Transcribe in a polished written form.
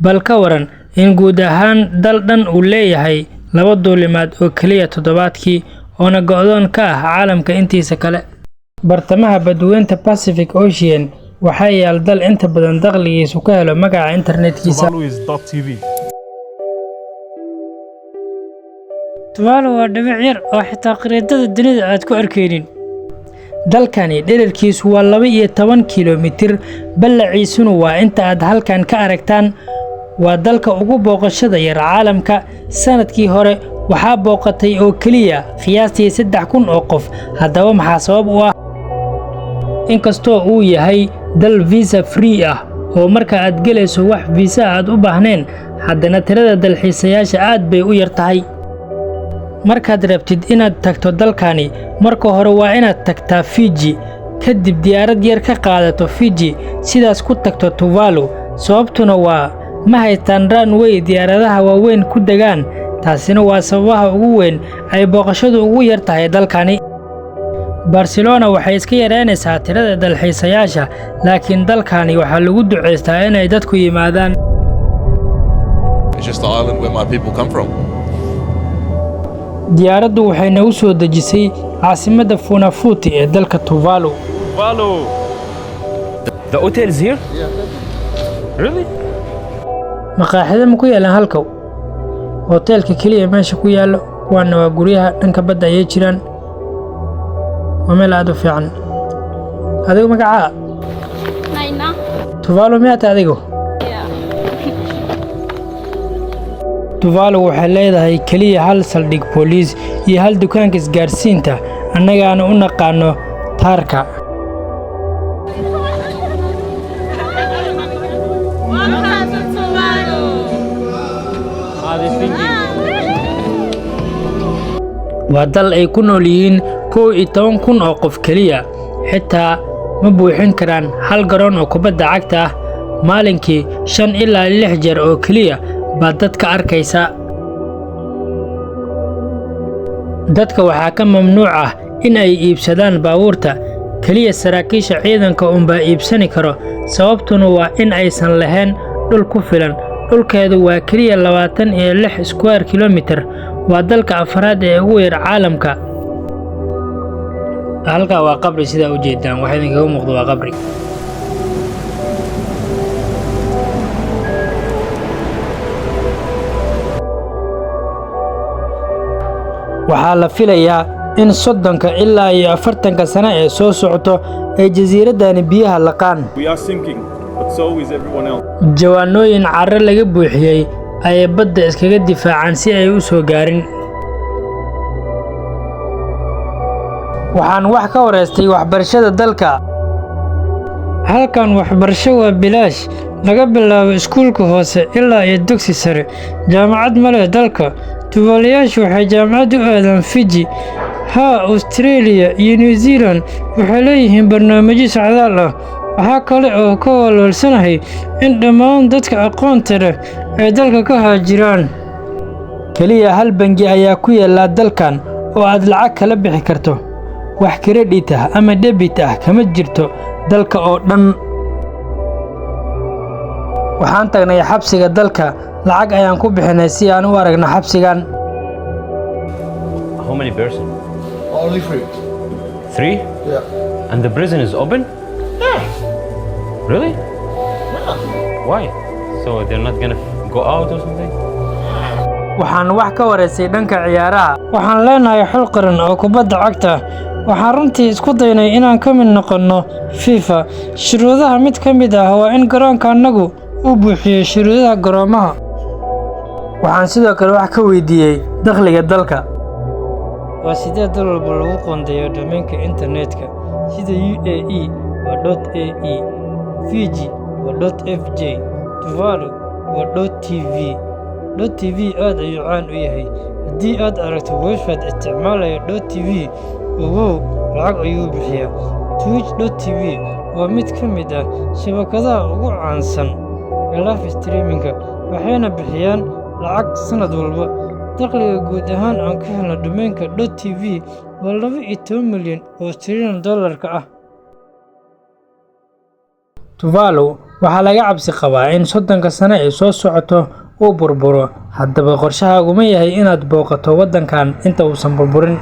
bal ka waran in guud ahaan dal dhan uu leeyahay 2 duulimaad oo kaliya toddobaadkii oona go'doon ka ah caalamka intiisa kale. bartamaha badweynta Pacific Ocean waxaa yaal dal inta badan dakhligiisu ka helo magaca internetkiisa. Tuvalu waa dhibic yar oo xitaa khariidada dunida aad ku arkaynin. dalkani dhererkiisu waa 12 kiiloomitir, ballaciisuna waa inta aad halkan ka aragtaan. waa dalka ugu booqashada yar caalamka. sanadkii hore waxaa booqatay oo kaliya qiyaastii 3,000 oo qof. haddaba maxaa sabab u ah? inkastoo uu yahay dal visa free ah oo marka aad gelayso wax visa aad u baahneen, haddana tirada dalxiisayaasha aad bay u yar tahay. markaad rabtid inaad tagto dalkani, marka hore waa inaad tagtaa Fiji, kadib diyaarad yar ka qaadato Fiji, sidaas ku tagto Tuvalu. sababtuna waa ma haystaan runway diyaaradaha waaweyn ku degaan. taasina waa sababaha ugu weyn ay booqashadu ugu yar tahay dalkani. Barcelona waxay iska yareynaysaa tirada dalxiisayaasha, laakiin dalkani waxaa lagu duceystaa inay dadku yimaadaan. It's just the island where my people come from. diyaaraddu waxay nagu soo dejisay caasimadda Funafuti ee dalka Tuvalu. Tuvalu. The hotel is here? Yeah. Really? maqaaxida ma ku yaalaan halkow? hoteelka kaliya meesha ku yaallo, kuwaana waa guryaha dhanka badda ayay jiraan. waa meel aad u fiican. adigu magacaa? Naina. Tuvalu miyaad adigu? Yeah. Tuvalu waxay leedahay kaliya hal saldhig booliis iyo hal dukaanka isgaarsiinta, annagaana u naqaano taarka. waa dal ay ku nool yihiin 11,000 oo qof kaliya. xitaa ma buuxin karaan hal garoon oo kubadda cagta ah. maalinkii 5 ilaa 6 jeer oo kaliya baad dadka arkaysa. dadka waxaa ka mamnuuc ah in ay iibsadaan baabuurta, kaliya saraakiisha ciidanka unbaa iibsani karo. sababtuna waa in aysan lahayn dhul ku filan. dhulkeedu waa kaliya 26 square kilomitir. waa dalka afraad ee ugu yar caalamka. halkaa waa qabri sidaa u jeedaan, waxa idinkaga muuqdo waa qabri. waxaa la filayaa in 30 ilaa 40 sano ee soo socoto ay jasiiradani biyaha laqaan. We are sinking, but so is everyone else. jawaanooyin carro laga buuxiyey ayay badda iskaga difaacaan si ay u soo gaarin. waxaan wax ka wareystay waxbarashada dalka. halkan waxbarasho waa bilaash, laga bilaabo iskuulka hoose ilaa iyo dugsi sare. jaamacad ma leh dalka. tuvaalayaashu waxay jaamacad u aadaan Fiji, Australia iyo New Zealand. waxay leeyihiin barnaamijyo socdaal ah. waxaa kale oo ka walwalsanahay in dhammaan dadka aqoonta leh ay dalka ka haajiraan. kaliya hal bangi ayaa ku yaala dalkan oo aad lacag kala bixi karto. wax credit ah ama debit ah kama jirto dalka oo dhan. waxaan tagnay xabsiga dalka, lacag ayaan ku bixinay si aan u aragno xabsigan. How many persons? Only 3. 3? Yeah. And the prison is open? Yeah. Really? Yeah. Why? So they're not gonna go out or something? waxaan wax ka wareysay dhanka ciyaaraha. waxaan leenahay xul qaran oo kubadda cagta. waxaan runtii isku daynay inaan ka mid noqonno FIFA. shuruudaha mid ka mid ah waa in garoonka annagu uu buuxiyo shuruudaha garoomaha. waxaan sidoo kale wax ka weydiiyey dakhliga dalka. waa sidee dal walba lagu qoondeeyo domainka internetka, sida UAE waa .ae, Fiji waa .fj, Tuvalu waa .tv. .tv aad ayuu caan u yahay. haddii aad aragto website isticmaalaya .tv, ogow lacag ayuu bixiyaa. Twitch.tv waa mid ka mid ah shabakadaha ugu caansan ee live streaming-ka, waxayna bixiyaan lacag sanad walba. dakhliga guud ahaan aan ka helno domainka .tv waa 12 milyan oo Australian dollarka ah. Tuvalu waxaa laga cabsi qabaa in 30 sano ay soo socoto uu burburo. Haddaba qorshahaagu ma yahay inaad booqato waddankan inta uusan burburin?